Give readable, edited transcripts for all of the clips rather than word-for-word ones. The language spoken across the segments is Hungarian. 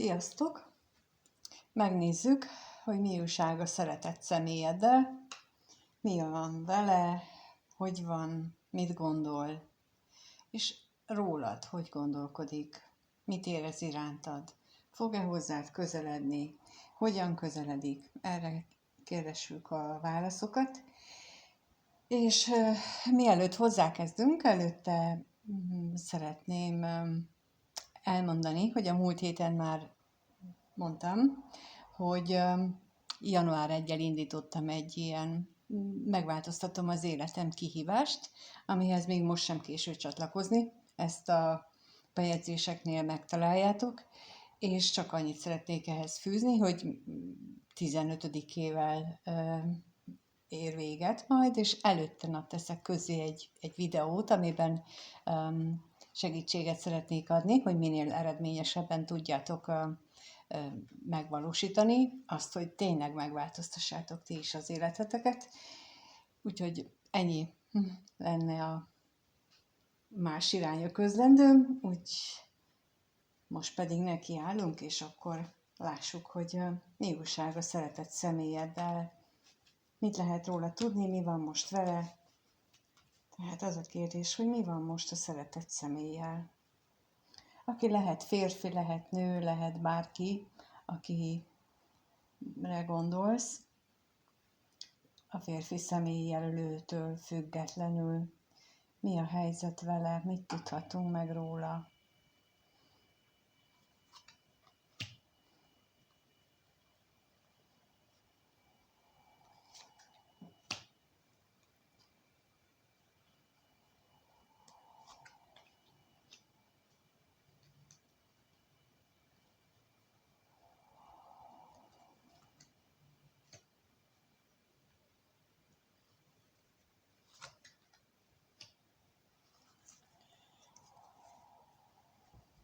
Sziasztok! Megnézzük, hogy mi újság a szeretett személyeddel, mi van vele, hogy van, mit gondol, és rólad, hogy gondolkodik, mit érez irántad, fog-e hozzád közeledni, hogyan közeledik, erre keresünk a válaszokat. És mielőtt hozzákezdünk, előtte szeretném elmondani, hogy a múlt héten már mondtam, hogy január 1-jel indítottam egy ilyen megváltoztatom az életem kihívást, amihez még most sem késő csatlakozni. Ezt a bejegyzéseknél megtaláljátok, és csak annyit szeretnék ehhez fűzni, hogy 15-ével ér véget majd, és előtte nap teszek közé egy videót, amiben segítséget szeretnék adni, hogy minél eredményesebben tudjátok megvalósítani azt, hogy tényleg megváltoztassátok ti is az életeteket. Úgyhogy ennyi lenne a más irányú közlendőm, úgy most pedig nekiállunk, és akkor lássuk, hogy mi újság a szeretett személyeddel, mit lehet róla tudni, mi van most vele. Tehát az a kérdés, hogy mi van most a szeretett személlyel. Aki lehet férfi, lehet nő, lehet bárki, akire gondolsz, a férfi személyjelölőtől függetlenül. Mi a helyzet vele, mit tudhatunk meg róla.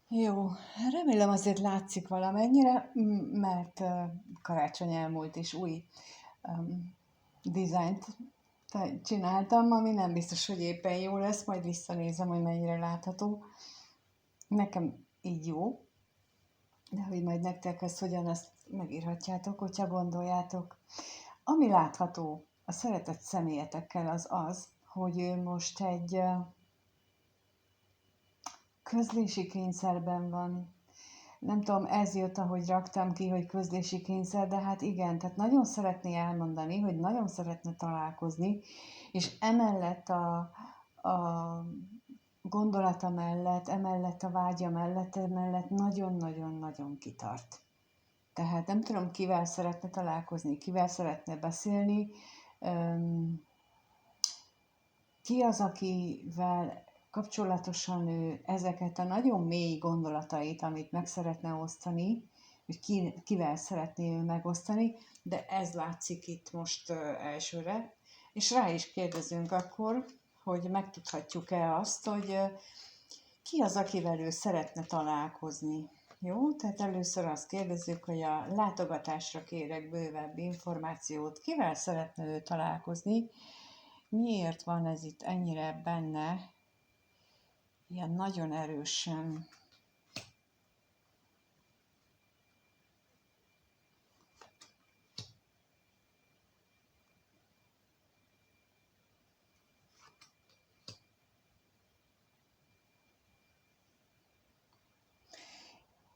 Jó, remélem azért látszik valamennyire, mert karácsony elmúlt és új dizájnt csináltam, ami nem biztos, hogy éppen jó lesz, majd visszanézem, hogy mennyire látható. Nekem így jó, de hogy majd nektek ezt hogyan, azt megírhatjátok, hogyha gondoljátok. Ami látható a szeretett személyetekkel az, hogy ő most egy közlési kényszerben van. Nem tudom, ez jött, ahogy raktam ki, hogy közlési kényszer, de hát igen, tehát nagyon szeretné elmondani, hogy nagyon szeretne találkozni, és emellett a gondolata mellett, emellett a vágya mellett, emellett nagyon-nagyon-nagyon kitart. Tehát nem tudom, kivel szeretne találkozni, kivel szeretne beszélni, ki az, akivel kapcsolatosan ő ezeket a nagyon mély gondolatait, amit meg szeretne osztani, hogy kivel szeretné ő megosztani, de ez látszik itt most elsőre. És rá is kérdezünk akkor, hogy megtudhatjuk-e azt, hogy ki az, akivel ő szeretne találkozni. Jó, tehát először azt kérdezzük, hogy a látogatásra kérek bővebb információt, kivel szeretne ő találkozni, miért van ez itt ennyire benne, ilyen nagyon erősen.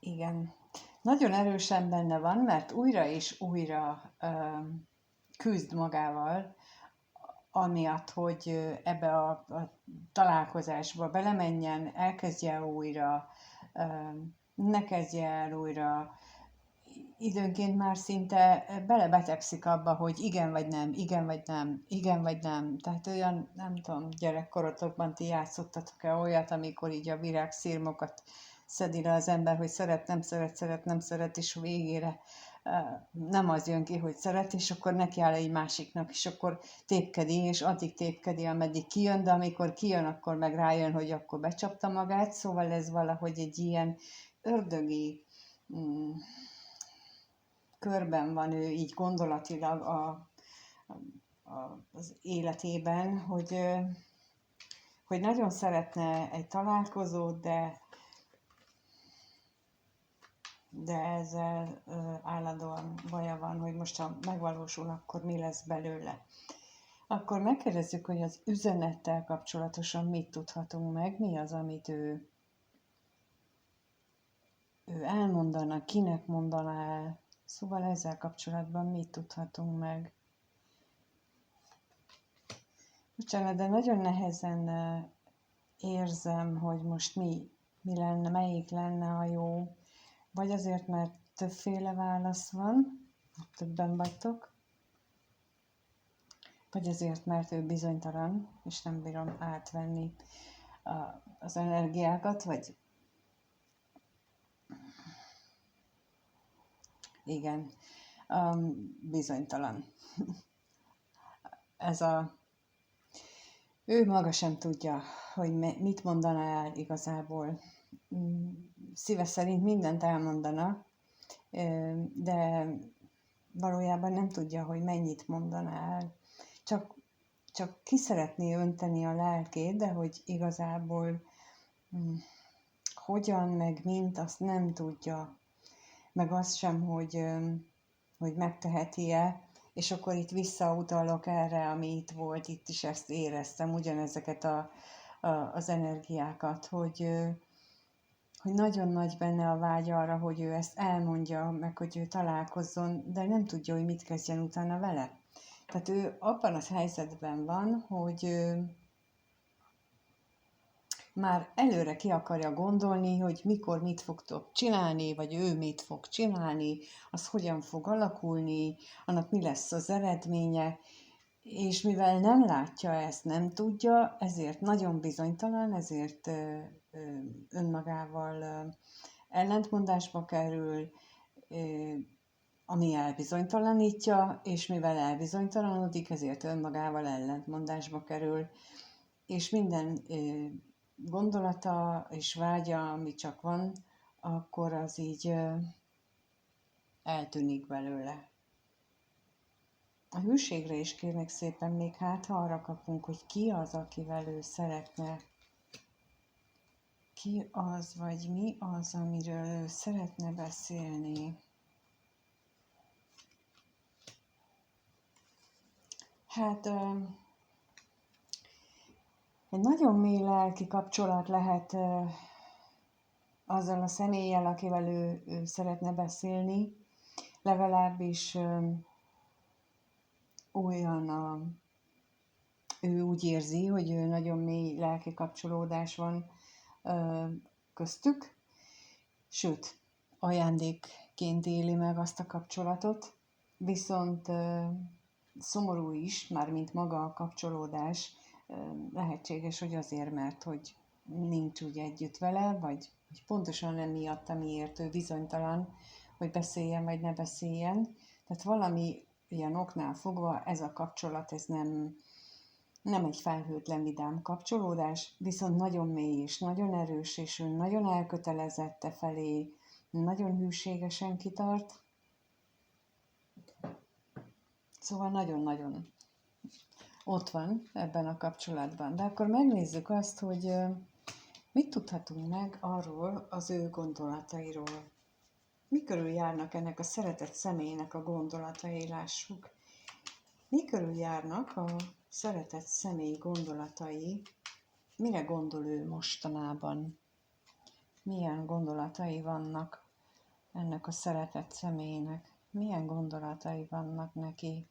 Igen, nagyon erősen benne van, mert újra és újra küzd magával, amiatt, hogy ebbe a találkozásba belemenjen, elkezdje újra, ne kezdje el újra, időnként már szinte belebetegszik abba, hogy igen vagy nem, igen vagy nem, igen vagy nem. Tehát olyan, nem tudom, gyerekkorotokban ti játszottatok-e olyat, amikor így a virágszirmokat szedi le az ember, hogy szeret, nem szeret, szeret, nem szeret, és a végére nem az jön ki, hogy szeret, és akkor nekiáll egy másiknak, és akkor tépkedi, és addig tépkedi, ameddig kijön, de amikor kijön, akkor meg rájön, hogy akkor becsapta magát, szóval ez valahogy egy ilyen ördögi körben van ő így gondolatilag az életében, hogy nagyon szeretne egy találkozót, de de ezzel állandóan baja van, hogy most ha megvalósul, akkor mi lesz belőle. Akkor megkérdezzük, hogy az üzenettel kapcsolatosan mit tudhatunk meg, mi az, amit ő elmondana, kinek mondaná el. Szóval ezzel kapcsolatban mit tudhatunk meg. Bocsánat, de nagyon nehezen érzem, hogy most mi lenne, melyik lenne a jó. Vagy azért, mert többféle válasz van, többen vagytok, vagy azért, mert ő bizonytalan, és nem bírom átvenni az energiákat, vagy igen, bizonytalan. Ő maga sem tudja, hogy mit mondaná el igazából. Szíve szerint mindent elmondana, de valójában nem tudja, hogy mennyit mondaná el. Csak ki szeretné önteni a lelkét, de hogy igazából hogyan, meg mint, azt nem tudja. Meg azt sem, hogy megteheti-e, és akkor itt visszautalok erre, ami itt volt, itt is ezt éreztem, ugyanezeket az energiákat, hogy nagyon nagy benne a vágy arra, hogy ő ezt elmondja, meg hogy ő találkozzon, de nem tudja, hogy mit kezdjen utána vele. Tehát ő abban az helyzetben van, hogy már előre ki akarja gondolni, hogy mikor mit fogtok csinálni, vagy ő mit fog csinálni, az hogyan fog alakulni, annak mi lesz az eredménye, és mivel nem látja ezt, nem tudja, ezért nagyon bizonytalan, ezért önmagával ellentmondásba kerül, ami elbizonytalanítja, és mivel elbizonytalanodik, ezért önmagával ellentmondásba kerül, és minden gondolata és vágya, ami csak van, akkor az így eltűnik belőle. A hűségre is kérnek szépen még ha arra kapunk, hogy ki az, akivel ő szeretne. Ki az, vagy mi az, amiről ő szeretne beszélni. Hát egy nagyon mély lelki kapcsolat lehet azzal a személlyel, akivel ő szeretne beszélni, legalábbis ő úgy érzi, hogy nagyon mély lelki kapcsolódás van köztük, sőt, ajándékként éli meg azt a kapcsolatot, viszont szomorú is, mármint maga a kapcsolódás, lehetséges, hogy azért, mert hogy nincs úgy együtt vele, vagy pontosan emiatt, amiért ő bizonytalan, hogy beszéljen vagy ne beszéljen. Tehát valami ilyen oknál fogva ez a kapcsolat, ez nem egy felhőtlen vidám kapcsolódás, viszont nagyon mély és nagyon erős, és ő nagyon elkötelezette felé, nagyon hűségesen kitart. Szóval nagyon-nagyon ott van ebben a kapcsolatban. De akkor megnézzük azt, hogy mit tudhatunk meg arról az ő gondolatairól. Mi körül járnak ennek a szeretett személynek a gondolatai, lássuk. Mi körül járnak a szeretett személy gondolatai, mire gondol ő mostanában? Milyen gondolatai vannak ennek a szeretett személynek? Milyen gondolatai vannak neki?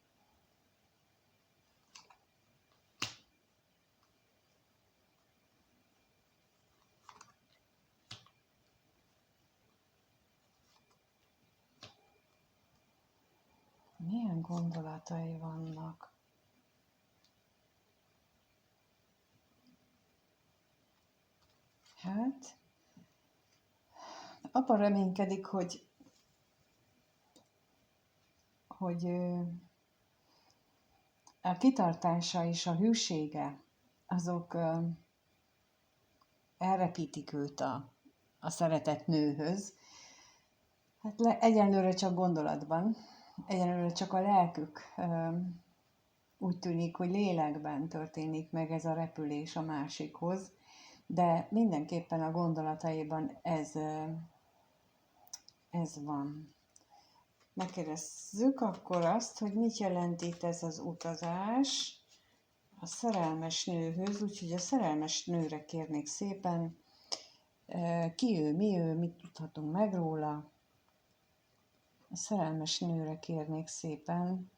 Milyen gondolatai vannak? Hát, abban reménykedik, hogy a kitartása és a hűsége, azok elrepítik őt a szeretett nőhöz. Hát egyenlőre csak gondolatban, egyenlőre csak a lelkük úgy tűnik, hogy lélekben történik meg ez a repülés a másikhoz, de mindenképpen a gondolataiban ez ez van. Megkérdezzük akkor azt, hogy mit jelent itt ez az utazás a szerelmes nőhöz, úgyhogy a szerelmes nőre kérnék szépen, ki ő, mi ő, mit tudhatunk meg róla. A szerelmes nőre kérnék szépen,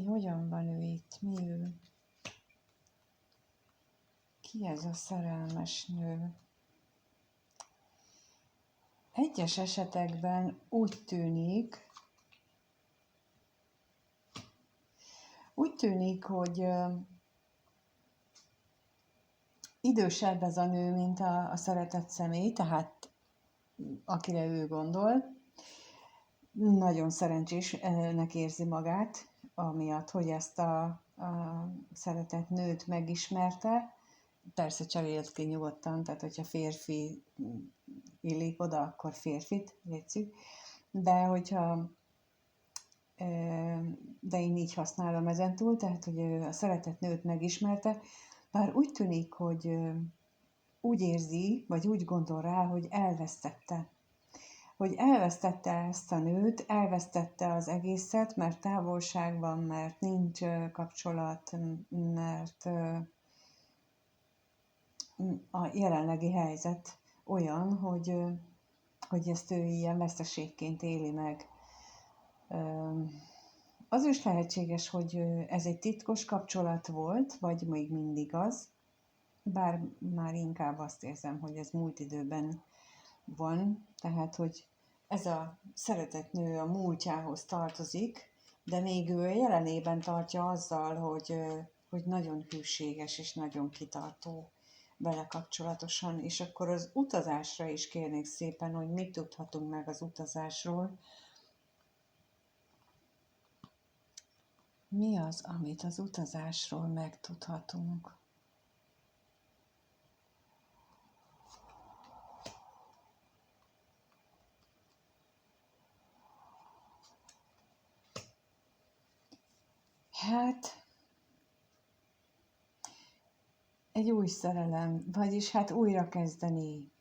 hogyan van ő itt, mi ő, ki ez a szerelmes nő. Egyes esetekben úgy tűnik, hogy idősebb ez a nő, mint a szeretett személy, tehát akire ő gondol. Nagyon szerencsésnek érzi magát, amiatt, hogy ezt a szeretett nőt megismerte. Persze cserélt ki nyugodtan, tehát hogyha férfi illik oda, akkor férfit, létszik. De de én így használom ezentúl, tehát hogy a szeretett nőt megismerte, bár úgy tűnik, hogy úgy érzi, vagy úgy gondol rá, hogy elvesztette. Hogy elvesztette ezt a nőt, elvesztette az egészet, mert távolságban, mert nincs kapcsolat, mert a jelenlegi helyzet olyan, hogy ezt ő ilyen veszteségként éli meg. Az is lehetséges, hogy ez egy titkos kapcsolat volt, vagy még mindig az, bár már inkább azt érzem, hogy ez múlt időben van, tehát, hogy ez a szeretett nő a múltjához tartozik, de még ő jelenében tartja azzal, hogy nagyon hűséges és nagyon kitartó vele kapcsolatosan, és akkor az utazásra is kérnék szépen, hogy mit tudhatunk meg az utazásról. Mi az, amit az utazásról megtudhatunk? Hát, egy új szerelem, vagyis hát újra kezdeni.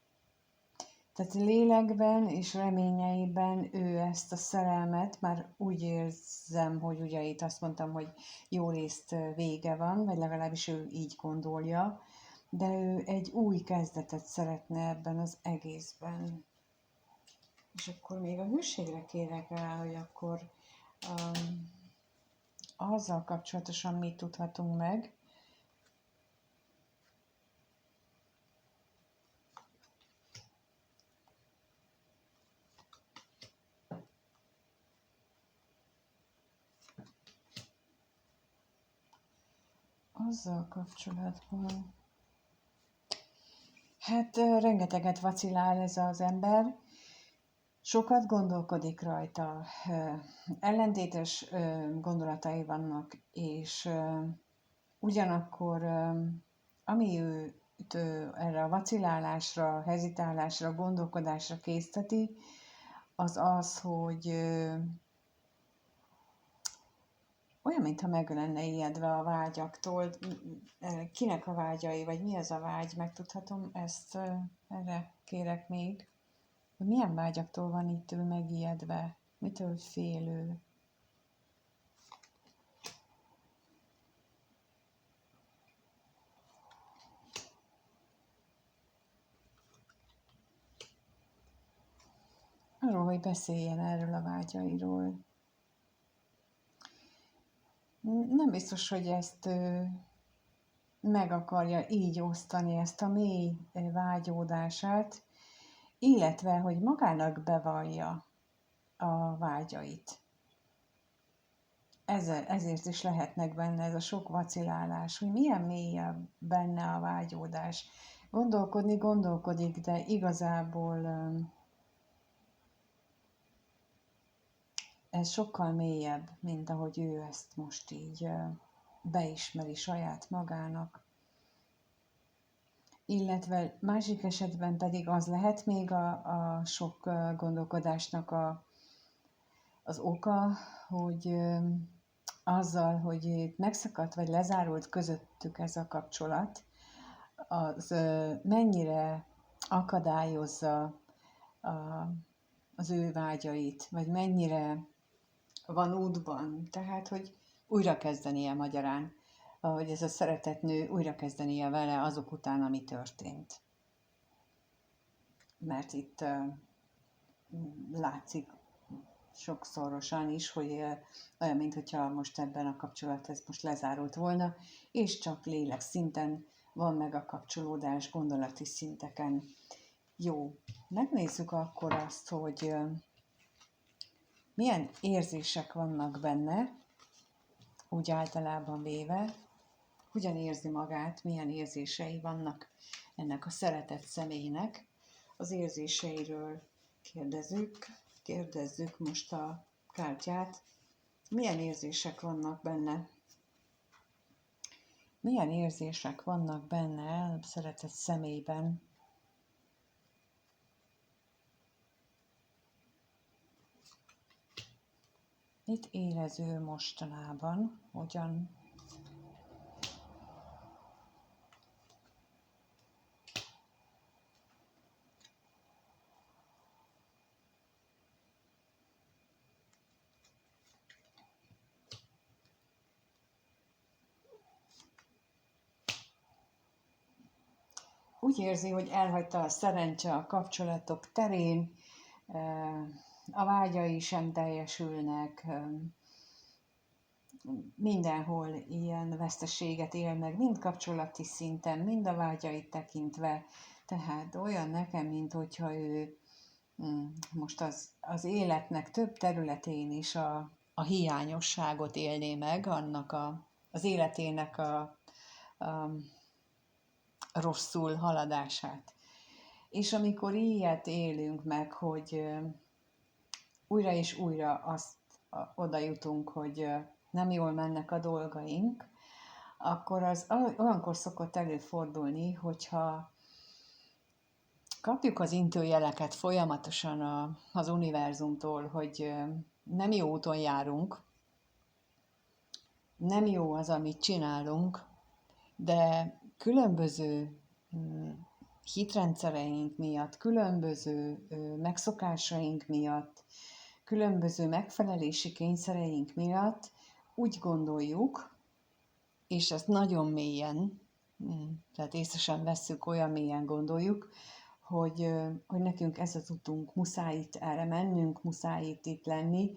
Tehát lélekben és reményeiben ő ezt a szerelmet, már úgy érzem, hogy ugye itt azt mondtam, hogy jó részt vége van, vagy legalábbis ő így gondolja, de ő egy új kezdetet szeretne ebben az egészben. És akkor még a hűségre kérek rá, hogy akkor azzal kapcsolatosan mit tudhatunk meg. Azzal kapcsolatban. Hát rengeteget vacilál ez az ember, sokat gondolkodik rajta, ellentétes gondolatai vannak, és ugyanakkor ami őt erre a vacilálásra, hezitálásra, gondolkodásra készteti, az az, hogy olyan, mintha meg lenne ijedve a vágyaktól. Kinek a vágyai, vagy mi az a vágy? Megtudhatom ezt? Erre kérek még. Milyen vágyaktól van itt ő megijedve? Mitől fél ő? Arról, hogy beszéljen erről a vágyairól. Nem biztos, hogy ezt meg akarja így osztani, ezt a mély vágyódását, illetve, hogy magának bevallja a vágyait. Ezért is lehetnek benne ez a sok vacilálás, hogy milyen mély benne a vágyódás. Gondolkodik, de igazából ez sokkal mélyebb, mint ahogy ő ezt most így beismeri saját magának. Illetve másik esetben pedig az lehet még a sok gondolkodásnak az oka, hogy azzal, hogy itt megszakadt vagy lezárult közöttük ez a kapcsolat, az mennyire akadályozza az ő vágyait, vagy mennyire van útban, tehát, hogy újrakezdenie magyarán, hogy ez a szeretett nő újrakezdenie vele azok után, ami történt. Mert itt látszik sokszorosan is, hogy olyan, mintha most ebben a kapcsolat ez most lezárult volna, és csak lélek szinten van meg a kapcsolódás gondolati szinteken. Jó, megnézzük akkor azt, hogy milyen érzések vannak benne, úgy általában véve, hogyan érzi magát, milyen érzései vannak ennek a szeretett személynek. Az érzéseiről kérdezzük most a kártyát, milyen érzések vannak benne. Milyen érzések vannak benne a szeretett személyben. Mit érez ő mostanában? Hogyan? Úgy érzi, hogy elhagyta a szerencse a kapcsolatok terén, a vágyai sem teljesülnek, mindenhol ilyen veszteséget él meg, mind kapcsolati szinten, mind a vágyait tekintve. Tehát olyan nekem, mint hogyha ő most az életnek több területén is a hiányosságot élné meg, annak az életének a rosszul haladását. És amikor ilyet élünk meg, hogy újra és újra oda jutunk, hogy nem jól mennek a dolgaink, akkor az olyankor szokott előfordulni, hogyha kapjuk az intőjeleket folyamatosan az univerzumtól, hogy nem jó úton járunk, nem jó az, amit csinálunk, de különböző hitrendszereink miatt, különböző megszokásaink miatt, különböző megfelelési kényszereink miatt úgy gondoljuk, és ezt nagyon mélyen, tehát észre sem vesszük, olyan mélyen gondoljuk, hogy nekünk ez az utunk, muszáj itt erre mennünk, muszáj itt lenni,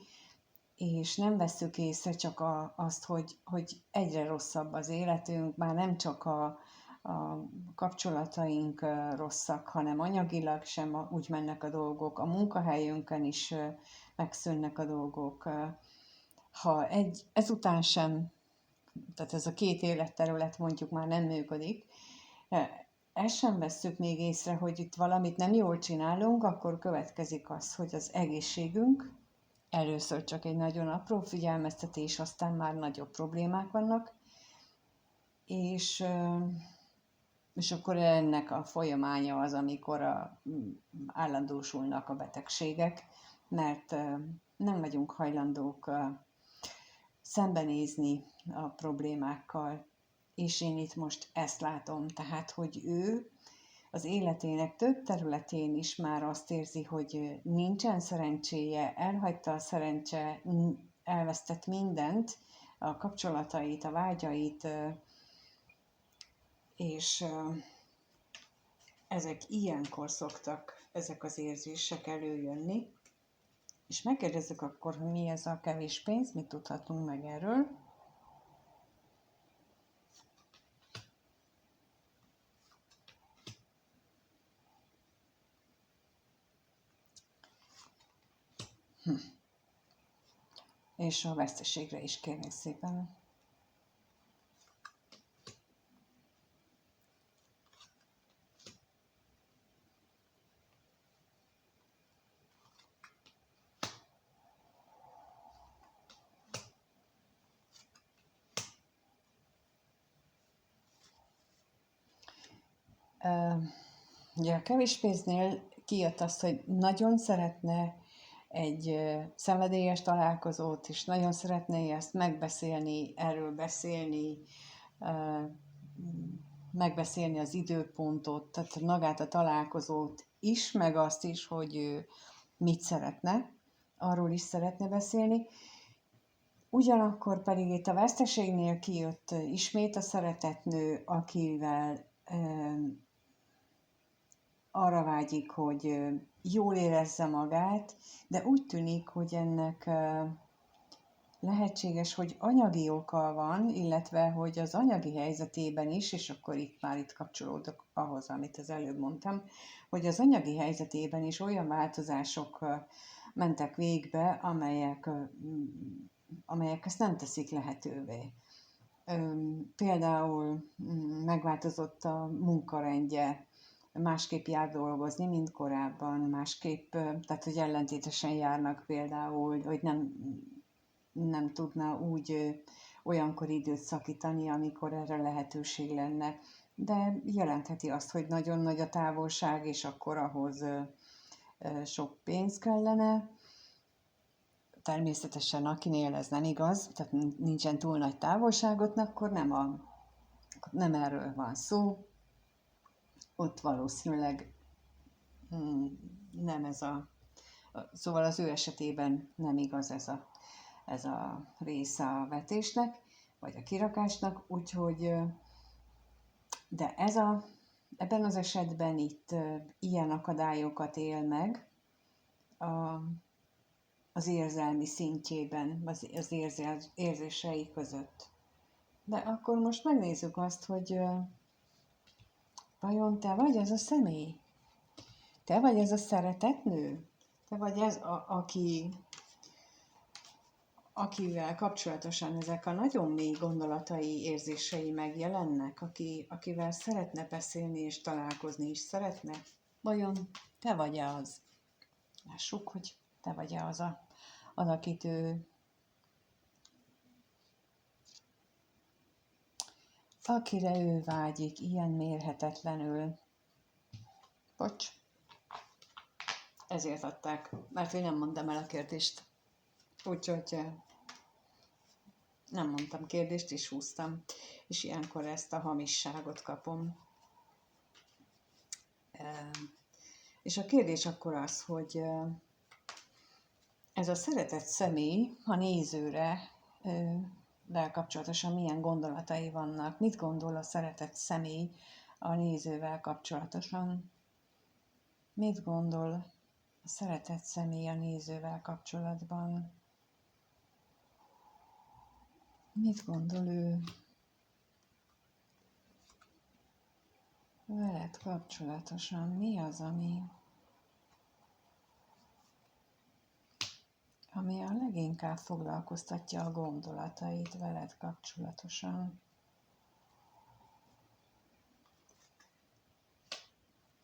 és nem vesszük észre csak azt, hogy egyre rosszabb az életünk, már nem csak a kapcsolataink rosszak, hanem anyagilag sem úgy mennek a dolgok, a munkahelyünkön is megszűnnek a dolgok. Ha ezután sem, tehát ez a két életterület mondjuk már nem működik, ezt sem vesszük még észre, hogy itt valamit nem jól csinálunk, akkor következik az, hogy az egészségünk, először csak egy nagyon apró figyelmeztetés, aztán már nagyobb problémák vannak, és akkor ennek a folyamánya az, amikor állandósulnak a betegségek, mert nem vagyunk hajlandók szembenézni a problémákkal. És én itt most ezt látom, tehát, hogy ő az életének több területén is már azt érzi, hogy nincsen szerencséje, elhagyta a szerencse, elvesztett mindent, a kapcsolatait, a vágyait, és ezek ilyenkor szoktak, ezek az érzések előjönni. És megkérdezzük akkor, hogy mi ez a kevés pénz, mit tudhatunk meg erről. És a veszteségre is kérnék szépen. Ugye a kevés pénznél kijött az, hogy nagyon szeretne egy szenvedélyes találkozót, és nagyon szeretné ezt megbeszélni, erről beszélni, megbeszélni az időpontot, tehát magát a találkozót is, meg azt is, hogy ő mit szeretne, arról is szeretne beszélni. Ugyanakkor pedig itt a veszteségnél kijött ismét a szeretetnő, akivel arra vágyik, hogy jól érezze magát, de úgy tűnik, hogy ennek lehetséges, hogy anyagi oka van, illetve hogy az anyagi helyzetében is, és akkor itt kapcsolódok ahhoz, amit az előbb mondtam, hogy az anyagi helyzetében is olyan változások mentek végbe, amelyek ezt nem teszik lehetővé. Például megváltozott a munkarendje, másképp jár dolgozni, mint korábban, másképp, tehát hogy ellentétesen járnak például, hogy nem tudna úgy olyankor időt szakítani, amikor erre lehetőség lenne. De jelentheti azt, hogy nagyon nagy a távolság, és akkor ahhoz sok pénz kellene. Természetesen akinél ez nem igaz, tehát nincsen túl nagy távolságot, akkor nem erről van szó. Ott valószínűleg nem szóval az ő esetében nem igaz ez a része a vetésnek, vagy a kirakásnak, úgyhogy, de ebben az esetben itt ilyen akadályokat él meg az érzelmi szintjében, az érzései között. De akkor most megnézzük azt, hogy vajon te vagy ez a személy? Te vagy ez a szeretetnő? Te vagy ez, akivel kapcsolatosan ezek a nagyon mély gondolatai, érzései megjelennek, akivel szeretne beszélni és találkozni is szeretne? Vajon te vagy-e az? Lássuk, hogy te vagy-e az, akit akire ő vágyik ilyen mérhetetlenül. Bocs, ezért adták, mert én nem mondtam el a kérdést. Úgyhogy nem mondtam kérdést, és húztam. És ilyenkor ezt a hamisságot kapom. És a kérdés akkor az, hogy ez a szeretett személy a nézőre kapcsolatosan milyen gondolatai vannak. Mit gondol a szeretett személy a nézővel kapcsolatosan? Mit gondol a szeretett személy a nézővel kapcsolatban? Mit gondol ő veled kapcsolatosan? Mi az, ami a leginkább foglalkoztatja a gondolatait veled kapcsolatosan?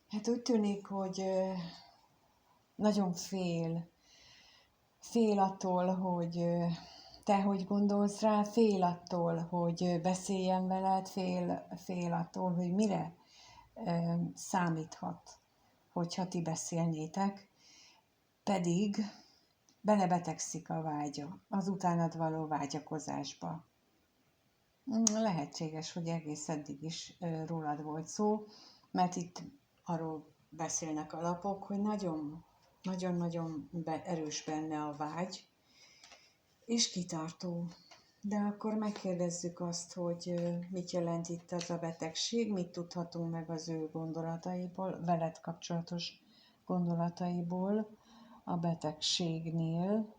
Hát úgy tűnik, hogy nagyon fél attól, hogy te hogy gondolsz rá, fél attól, hogy beszéljen veled, fél attól, hogy mire számíthat, hogyha ti beszélnétek, pedig belebetegszik a vágya, az utánad való vágyakozásba. Lehetséges, hogy egész eddig is rólad volt szó, mert itt arról beszélnek a lapok, hogy nagyon-nagyon erős benne a vágy, és kitartó. De akkor megkérdezzük azt, hogy mit jelent itt az a betegség, mit tudhatunk meg az ő gondolataiból, veled kapcsolatos gondolataiból a betegségnél.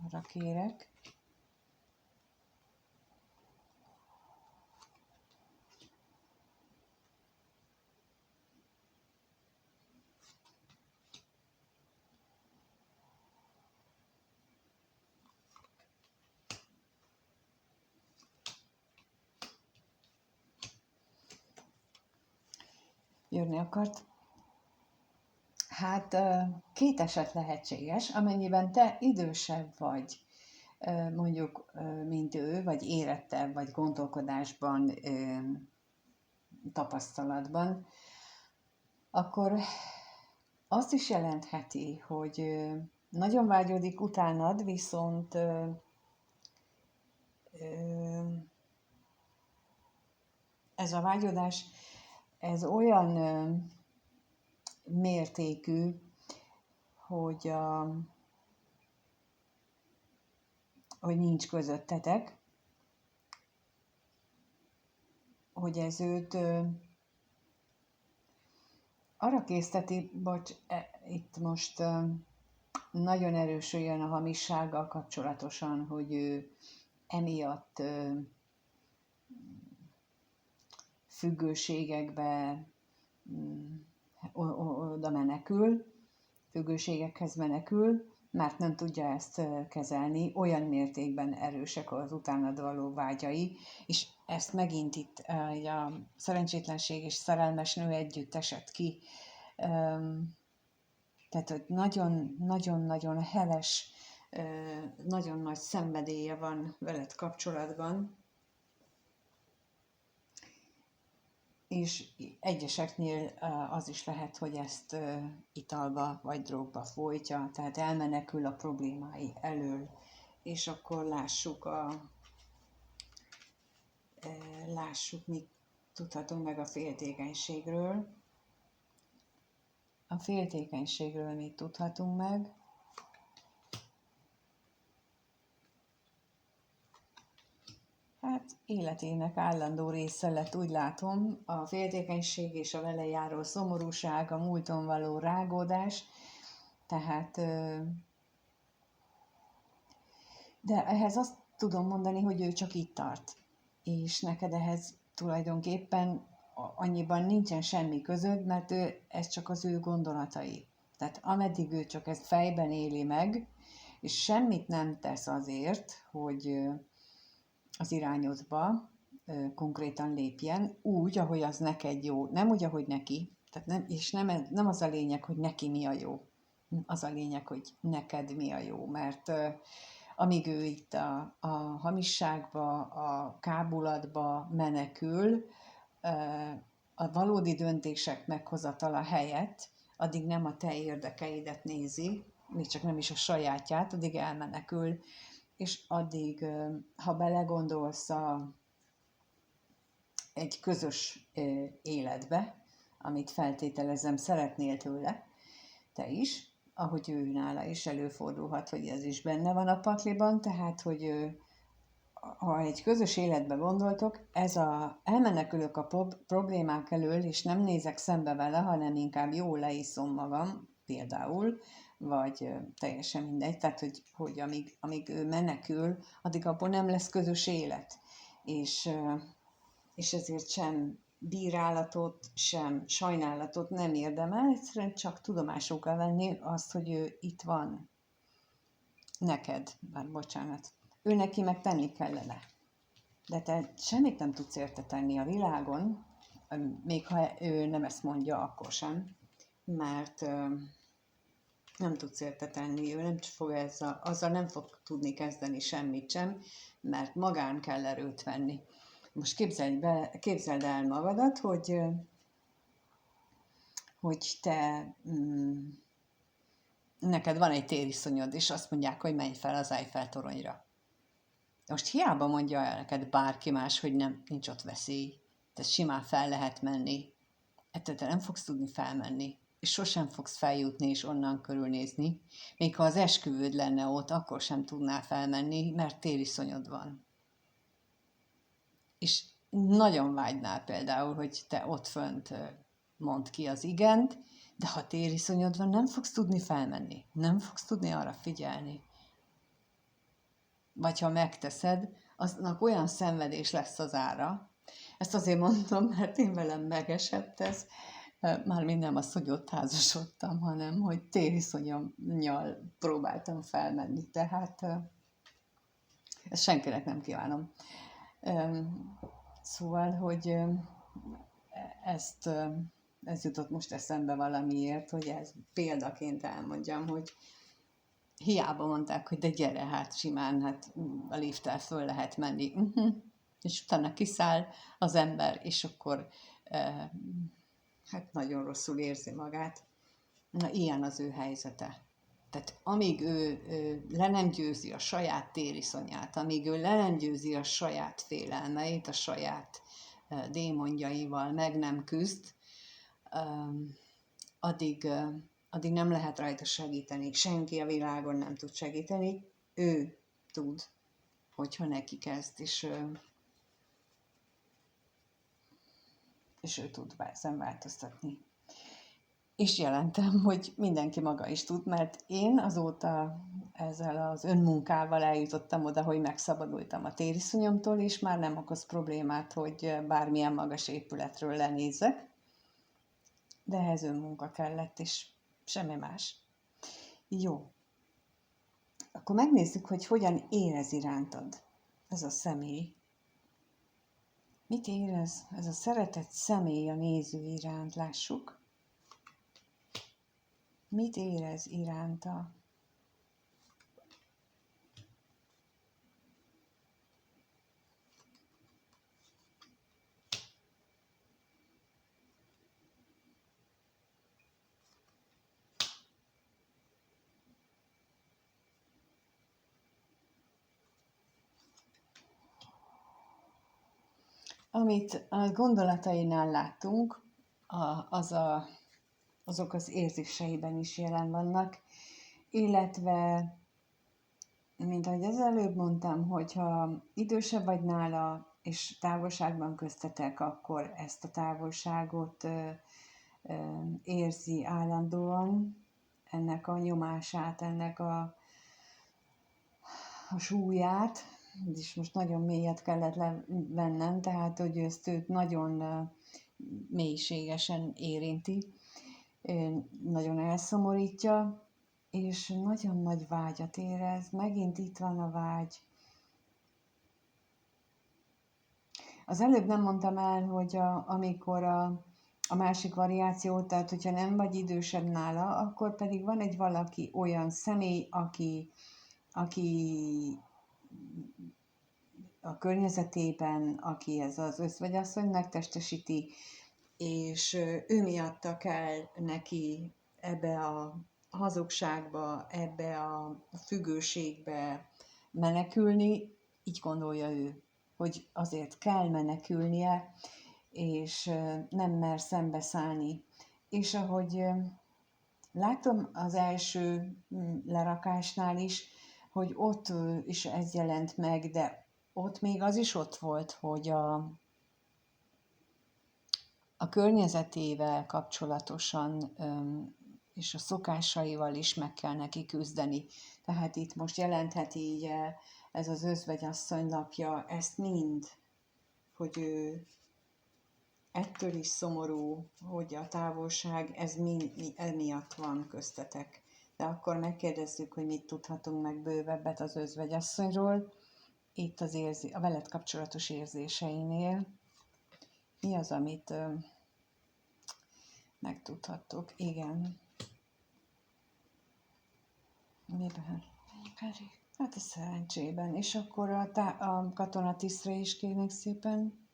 Arra kérek. Jönni akart. Hát két eset lehetséges, amennyiben te idősebb vagy, mondjuk, mint ő, vagy érettebb, vagy gondolkodásban, tapasztalatban, akkor azt is jelentheti, hogy nagyon vágyódik utánad, viszont ez a vágyódás, ez olyan mértékű, hogy, hogy nincs közöttetek, hogy ez őt arra készteti, itt most nagyon erősöljön a hamissággal kapcsolatosan, hogy ő emiatt függőségekbe oda menekül, függőségekhez menekül, mert nem tudja ezt kezelni, olyan mértékben erősek az utánad való vágyai, és ezt megint itt a szerencsétlenség és szerelmes nő együtt esett ki. Tehát, hogy nagyon-nagyon heves, nagyon nagy szenvedélye van veled kapcsolatban, és egyeseknél az is lehet, hogy ezt italba vagy drogba folytja, tehát elmenekül a problémái elől, és akkor lássuk, mit tudhatunk meg a féltékenységről. A féltékenységről mit tudhatunk meg? Hát életének állandó része lett, úgy látom, a féltékenység és a vele járó szomorúság, a múlton való rágódás, tehát de ehhez azt tudom mondani, hogy ő csak itt tart, és neked ehhez tulajdonképpen annyiban nincsen semmi közöd, mert ez csak az ő gondolatai. Tehát ameddig ő csak ezt fejben éli meg, és semmit nem tesz azért, hogy az irányodba konkrétan lépjen, úgy, ahogy az neked jó, nem úgy, ahogy neki, tehát nem az a lényeg, hogy neki mi a jó, az a lényeg, hogy neked mi a jó, mert amíg ő itt a hamisságba, a kábulatba menekül, a valódi döntések meghozatala helyett, addig nem a te érdekeidet nézi, még csak nem is a sajátját, addig elmenekül, és addig, ha belegondolsz egy közös életbe, amit feltételezem szeretnél tőle, te is, ahogy ő nála is előfordulhat, hogy ez is benne van a pakliban, tehát, hogy ha egy közös életbe gondoltok, elmenekülök a problémák elől, és nem nézek szembe vele, hanem inkább jól leiszom magam, például, vagy teljesen mindegy, tehát, hogy amíg ő menekül, addig abból nem lesz közös élet. És ezért sem bírálatot, sem sajnálatot nem érdemel, egyszerűen csak tudomásul kell venni azt, hogy ő itt van neked, bocsánat. Ő neki meg tenni kellene. De te semmit nem tudsz érte tenni a világon, még ha ő nem ezt mondja, akkor sem, mert nem tudsz érte tenni, ő nem fog azzal nem fog tudni kezdeni semmit sem, mert magán kell erőt venni. Most képzeld el magadat, hogy te neked van egy tériszonyod, és azt mondják, hogy menj fel az Eiffel toronyra. Most hiába mondja el neked bárki más, hogy nincs ott veszély, tehát simán fel lehet menni. Ettől te nem fogsz tudni felmenni, és sosem fogsz feljutni és onnan körülnézni. Még ha az esküvőd lenne ott, akkor sem tudnál felmenni, mert tériszonyod van. És nagyon vágynál például, hogy te ott fönt mondd ki az igent, de ha tériszonyod van, nem fogsz tudni felmenni, nem fogsz tudni arra figyelni. Vagy ha megteszed, aznak olyan szenvedés lesz az ára. Ezt azért mondom, mert én velem megesett ez, mármint nem az, hogy ott házasodtam, hanem hogy tériszonyomnyal próbáltam felmenni. Tehát ezt senkinek nem kívánom. Szóval, hogy ez jutott most eszembe valamiért, hogy ez példaként elmondjam, hogy hiába mondták, hogy de gyere, hát simán, hát a lifttel föl lehet menni. És utána kiszáll az ember, és akkor hát nagyon rosszul érzi magát. Na, ilyen az ő helyzete. Tehát amíg ő le nem győzi a saját tériszonyát, amíg ő le nem győzi a saját félelmeit, a saját démonjaival meg nem küzd, addig, addig nem lehet rajta segíteni. Senki a világon nem tud segíteni. Ő tud, hogyha neki kezd, és ő tud ezen változtatni. És jelentem, hogy mindenki maga is tud, mert én azóta ezzel az önmunkával eljutottam oda, hogy megszabadultam a tériszonyomtól, és már nem okoz problémát, hogy bármilyen magas épületről lenézzek, de ehhez önmunka kellett, és semmi más. Jó. Akkor megnézzük, hogy hogyan érez irántad ez a személy. Mit érez ez a szeretett személy a néző iránt? Lássuk. Mit érez iránta? Amit a gondolatainál láttunk, azok az érzéseiben is jelen vannak, illetve, mint ahogy az előbb mondtam, hogyha idősebb vagy nála, és távolságban köztetek, akkor ezt a távolságot érzi állandóan, ennek a nyomását, ennek a súlyát, és most nagyon mélyet kellett levennem, tehát hogy ezt őt nagyon mélységesen érinti, nagyon elszomorítja, és nagyon nagy vágyat érez. Megint itt van a vágy. Az előbb nem mondtam el, hogy amikor a másik variáció, tehát hogyha nem vagy idősebb nála, akkor pedig van egy valaki, olyan személy, aki a környezetében, aki ez az özvegyasszony megtestesíti, és ő miatta kell neki ebbe a hazugságba, ebbe a függőségbe menekülni, így gondolja ő, hogy azért kell menekülnie, és nem mer szembeszállni. És ahogy látom az első lerakásnál is, hogy ott is ez jelent meg, de ott még az is ott volt, hogy a környezetével kapcsolatosan és a szokásaival is meg kell neki küzdeni. Tehát itt most jelentheti így ez az özvegyasszony lapja ezt mind, hogy ő ettől is szomorú, hogy a távolság, ez emiatt van köztetek. De akkor megkérdezzük, hogy mit tudhatunk meg bővebbet az özvegyasszonyról, itt a veled kapcsolatos érzéseinél. Mi az, amit megtudhattok? Igen. Miben? Hát a szerencsében. És akkor a katonatisztre is kérnék szépen.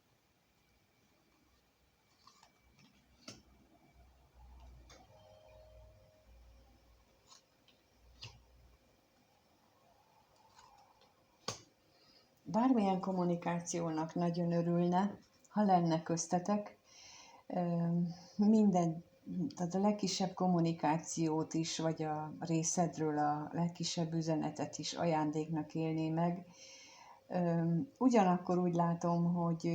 Bármilyen kommunikációnak nagyon örülne, ha lenne köztetek. Minden, tehát a legkisebb kommunikációt is, vagy a részedről a legkisebb üzenetet is ajándéknak élné meg. Ugyanakkor úgy látom, hogy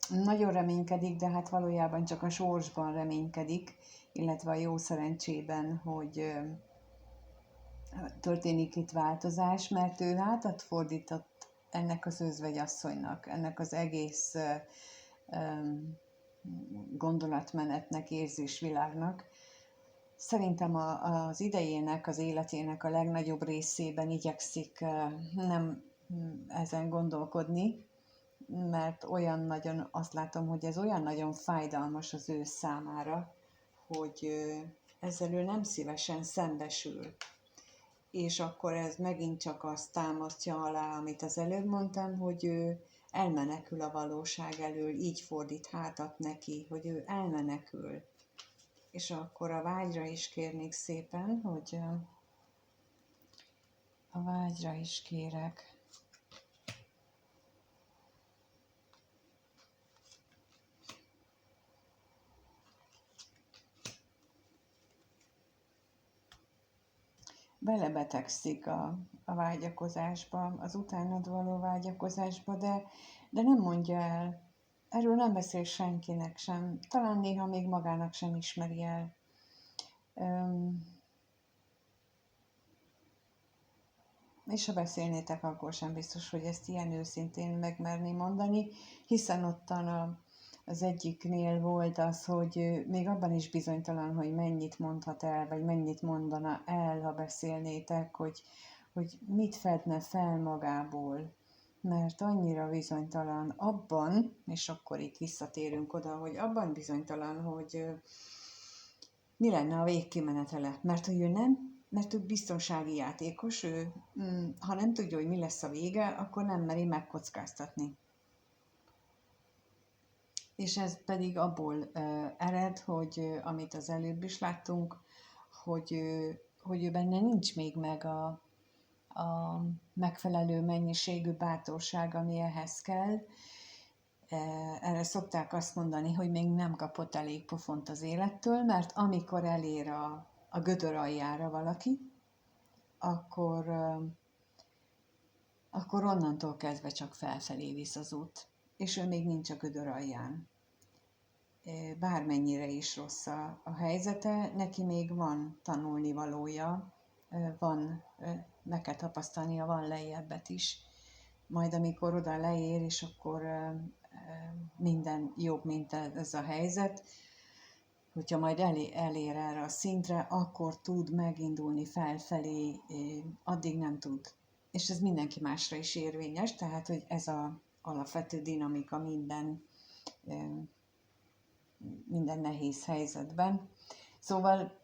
nagyon reménykedik, de hát valójában csak a sorsban reménykedik, illetve a jó szerencsében, hogy történik itt változás, mert ő hátat fordított ennek az özvegyasszonynak, ennek az egész gondolatmenetnek, érzésvilágnak. Szerintem az idejének, az életének a legnagyobb részében igyekszik nem ezen gondolkodni, mert olyan nagyon, azt látom, hogy ez olyan nagyon fájdalmas az ő számára, hogy ezzel ő nem szívesen szembesül. És akkor ez megint csak azt támasztja alá, amit az előbb mondtam, hogy ő elmenekül a valóság elől, így fordít hátat neki, hogy ő elmenekül. És akkor a vágyra is kérnék szépen, hogy a vágyra is kérek. belebetegszik a vágyakozásba, az utánad való vágyakozásba, de nem mondja el. Erről nem beszél senkinek sem. Talán néha még magának sem ismeri el. És ha beszélnétek, akkor sem biztos, hogy ezt ilyen őszintén megmerné mondani, hiszen ottan az egyiknél volt az, hogy még abban is bizonytalan, hogy mennyit mondhat el, vagy mennyit mondana el, ha beszélnétek, hogy mit fedne fel magából, mert annyira bizonytalan abban, és akkor itt visszatérünk oda, hogy abban bizonytalan, hogy mi lenne a végkimenetele, mert hogy ő nem, mert ő biztonsági játékos, ő, ha nem tudja, hogy mi lesz a vége, akkor nem meri megkockáztatni. És ez pedig abból ered, hogy amit az előbb is láttunk, hogy ő benne nincs még meg a megfelelő mennyiségű bátorság, ami ehhez kell. Erre szokták azt mondani, hogy még nem kapott elég pofont az élettől, mert amikor elér a gödör aljára valaki, akkor onnantól kezdve csak felfelé visz az út, és ő még nincs a gödör alján. Bármennyire is rossz a helyzete, neki még van tanulnivalója, van, meg kell tapasztalnia, van lejjebbet is. Majd amikor oda leér, és akkor minden jobb, mint ez a helyzet, hogyha majd elér erre a szintre, akkor tud megindulni felfelé, addig nem tud. És ez mindenki másra is érvényes, tehát hogy ez az alapvető dinamika minden nehéz helyzetben. Szóval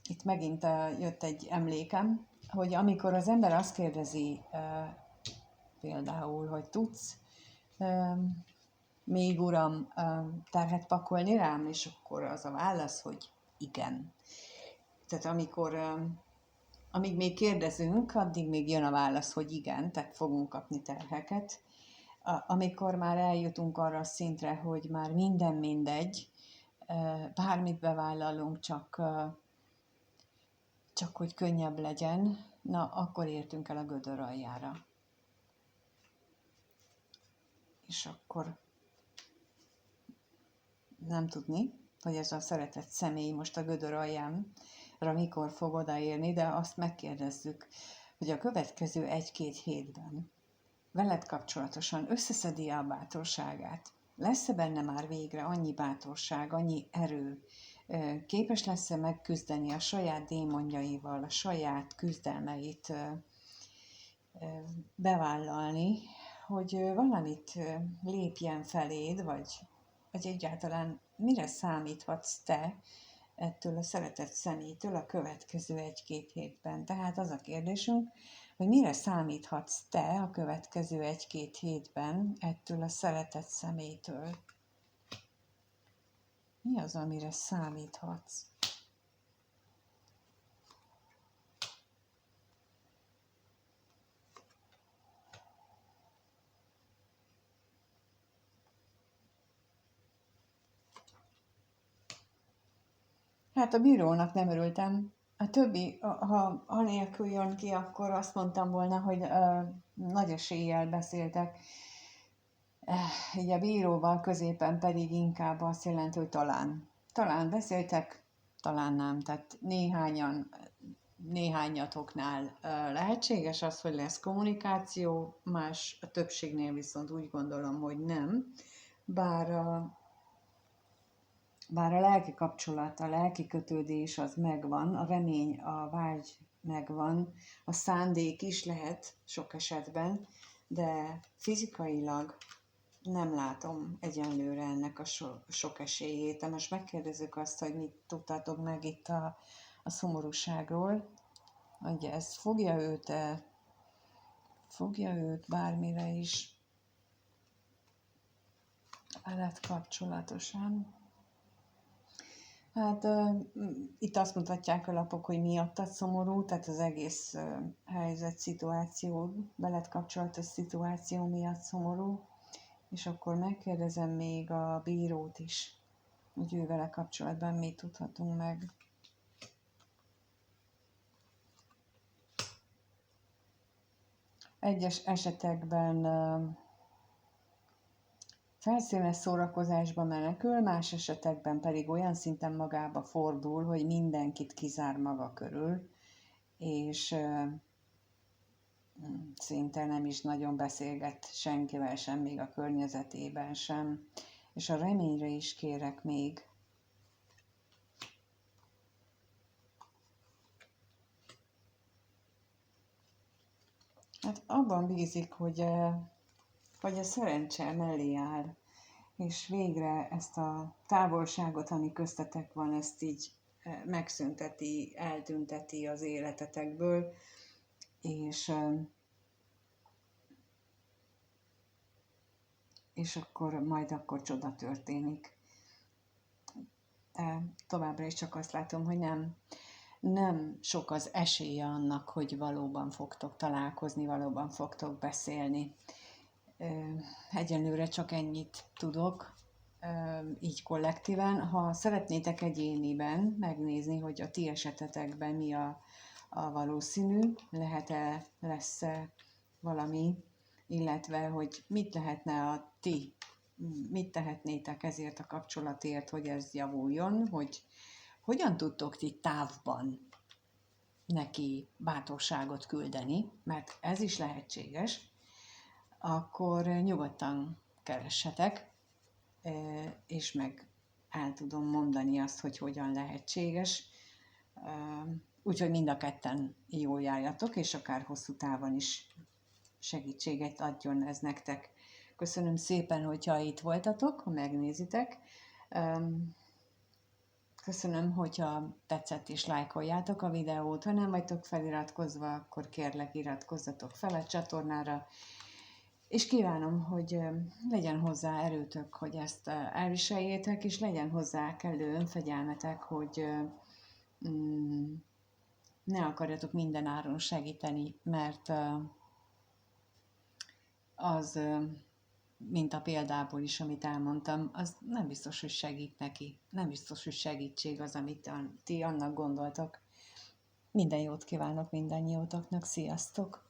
itt megint jött egy emlékem, hogy amikor az ember azt kérdezi például, hogy tudsz még uram terhet pakolni rám, és akkor az a válasz, hogy igen. Tehát amíg még kérdezünk, addig még jön a válasz, hogy igen, tehát fogunk kapni terheket. Amikor már eljutunk arra a szintre, hogy már minden mindegy, bármit bevállalunk, csak hogy könnyebb legyen, na akkor értünk el a gödör aljára. És akkor nem tudni, hogy ez a szeretett személy most a gödör aljánra mikor fog odaérni, de azt megkérdezzük, hogy a következő 1-2 hétben veled kapcsolatosan összeszedi a bátorságát. Lesz-e benne már végre annyi bátorság, annyi erő, képes lesz-e megküzdeni a saját démonjaival, a saját küzdelmeit bevállalni, hogy valamit lépjen feléd, vagy egyáltalán mire számíthatsz te ettől a szeretett személytől a következő 1-2 hétben. Tehát az a kérdésünk, hogy mire számíthatsz te a következő 1-2 hétben ettől a szeretett személytől. Mi az, amire számíthatsz? Hát a bírónak nem örültem. A többi, ha anélkül jön ki, akkor azt mondtam volna, hogy nagy eséllyel beszéltek. Így a bíróval középen pedig inkább azt jelenti, hogy talán. Talán beszéltek, talán nem. Tehát néhányatoknál lehetséges az, hogy lesz kommunikáció, más a többségnél viszont úgy gondolom, hogy nem. Bár a lelki kapcsolat, a lelki kötődés az megvan, a remény, a vágy megvan, a szándék is lehet sok esetben, de fizikailag nem látom egyenlőre ennek a sok esélyét. De most megkérdezzük azt, hogy mit tudtátok meg itt a szomorúságról, hogy ez fogja őt bármire is veled kapcsolatosan. Hát itt azt mutatják a lapok, hogy miattad szomorú, tehát az egész helyzet, szituáció, veled kapcsolatos szituáció miatt szomorú, és akkor megkérdezem még a bírót is, hogy ő vele kapcsolatban mit tudhatunk meg. egyes esetekben felszínes szórakozásba menekül, más esetekben pedig olyan szinten magába fordul, hogy mindenkit kizár maga körül, és szinte nem is nagyon beszélget senkivel sem, még a környezetében sem. És a reményre is kérek még. Hát abban bízik, hogy a szerencse mellé áll, és végre ezt a távolságot, ami köztetek van, ezt így megszünteti, eltünteti az életetekből, és akkor csoda történik. De továbbra is csak azt látom, hogy nem sok az esélye annak, hogy valóban fogtok találkozni, valóban fogtok beszélni. Egyenlőre csak ennyit tudok, így kollektíven. Ha szeretnétek egyéniben megnézni, hogy a ti esetetekben mi a valószínű, lesz-e valami, illetve hogy mit tehetnétek ezért a kapcsolatért, hogy ez javuljon, hogy hogyan tudtok ti távban neki bátorságot küldeni, mert ez is lehetséges, akkor nyugodtan keressetek, és meg el tudom mondani azt, hogy hogyan lehetséges. Úgyhogy mind a ketten jól járjatok, és akár hosszú távon is segítséget adjon ez nektek. Köszönöm szépen, hogyha itt voltatok, ha megnézitek. Köszönöm, hogyha tetszett és lájkoljátok a videót. Ha nem vagytok feliratkozva, akkor kérlek iratkozzatok fel a csatornára, és kívánom, hogy legyen hozzá erőtök, hogy ezt elviseljétek, és legyen hozzá kellő önfegyelmetek, hogy ne akarjatok minden áron segíteni, mert az, mint a példából is, amit elmondtam, az nem biztos, hogy segít neki. Nem biztos, hogy segítség az, amit ti annak gondoltok. Minden jót kívánok mindannyiótoknak, sziasztok!